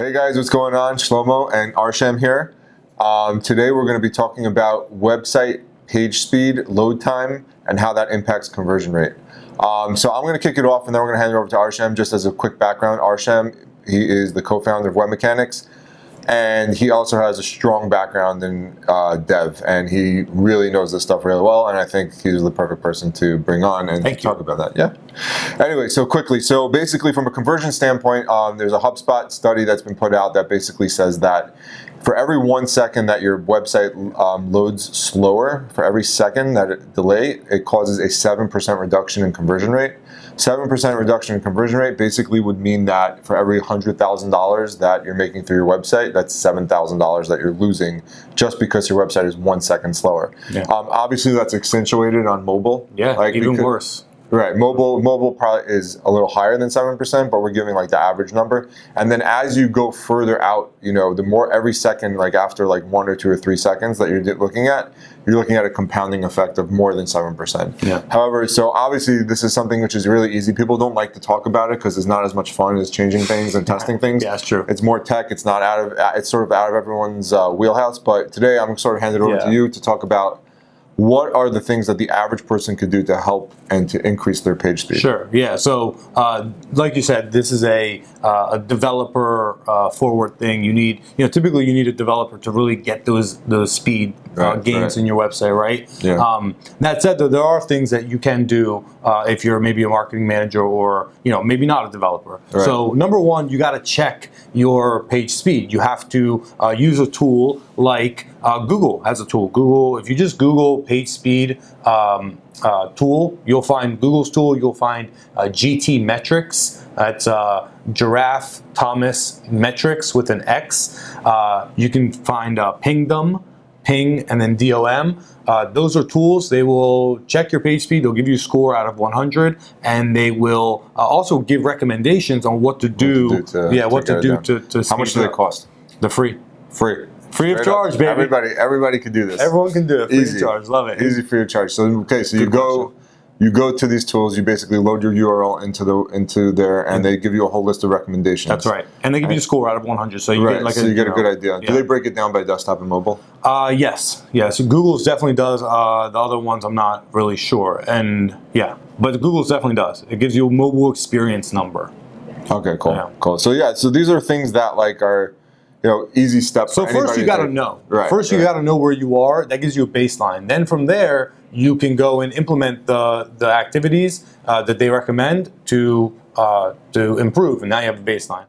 Hey guys, what's going on? Shlomo and Arsham here. Today we're going to be talking about website page speed, load time, and how that impacts conversion rate. So I'm going to kick it off and then we're going to hand it over to Arsham. Just as a quick background, Arsham, he is the co-founder of Web Mechanics, and he also has a strong background in dev, and he really knows this stuff really well, and I think he's the perfect person to bring on and talk about that. Yeah. Anyway, so quickly, so basically from a conversion standpoint, there's a HubSpot study that's been put out that basically says that for every 1 second that your website loads slower, for every second that it delay, it causes a 7% reduction in conversion rate. 7% reduction in conversion rate basically would mean that for every $100,000 that you're making through your website, that's $7,000 that you're losing just because your website is 1 second slower. Yeah. Obviously, that's accentuated on mobile. Yeah, even worse. Right, mobile probably is a little higher than 7%, but we're giving like the average number. And then as you go further out, you know, the more every second, like after like 1 or 2 or 3 seconds that you're looking at a compounding effect of more than 7%. Yeah. However, so obviously this is something which is really easy. People don't like to talk about it because it's not as much fun as changing things and testing things. Yeah, that's true. It's more tech. It's not it's sort of out of everyone's wheelhouse. But today I'm sort of handing it over to you to talk about what are the things that the average person could do to help and to increase their page speed? Sure. Yeah. So, like you said, this is a developer forward thing. You need, typically you need a developer to really get those speed gains in your website, right? Yeah. That said, though, there are things that you can do if you're maybe a marketing manager or maybe not a developer. Right. So, number one, you got to check your page speed. You have to use a tool like Google has a tool. Google, if you just Google page speed tool, you'll find Google's tool. You'll find GT Metrics. That's Giraffe Thomas Metrics with an X. You can find Pingdom, Ping, and then DOM. Those are tools. They will check your page speed. They'll give you a score out of 100, and they will also give recommendations on what to do. What to do to How much do they cost? They're free. Free of charge, baby. Everybody can do this. Everyone can do it. Free of charge. Love it. Easy, free of charge. So okay, so you go to these tools. You basically load your URL into there, and they give you a whole list of recommendations. That's right. And they give you a score out of 100, so you get like you get a good idea. Yeah. Do they break it down by desktop and mobile? Yes. So Google's definitely does. The other ones I'm not really sure. And but Google's definitely does. It gives you a mobile experience number. Okay, cool. Cool. So these are things that like are easy steps. So first you got to know. Right, first you got to know where you are. That gives you a baseline. Then from there you can go and implement the activities that they recommend to improve, and now you have a baseline.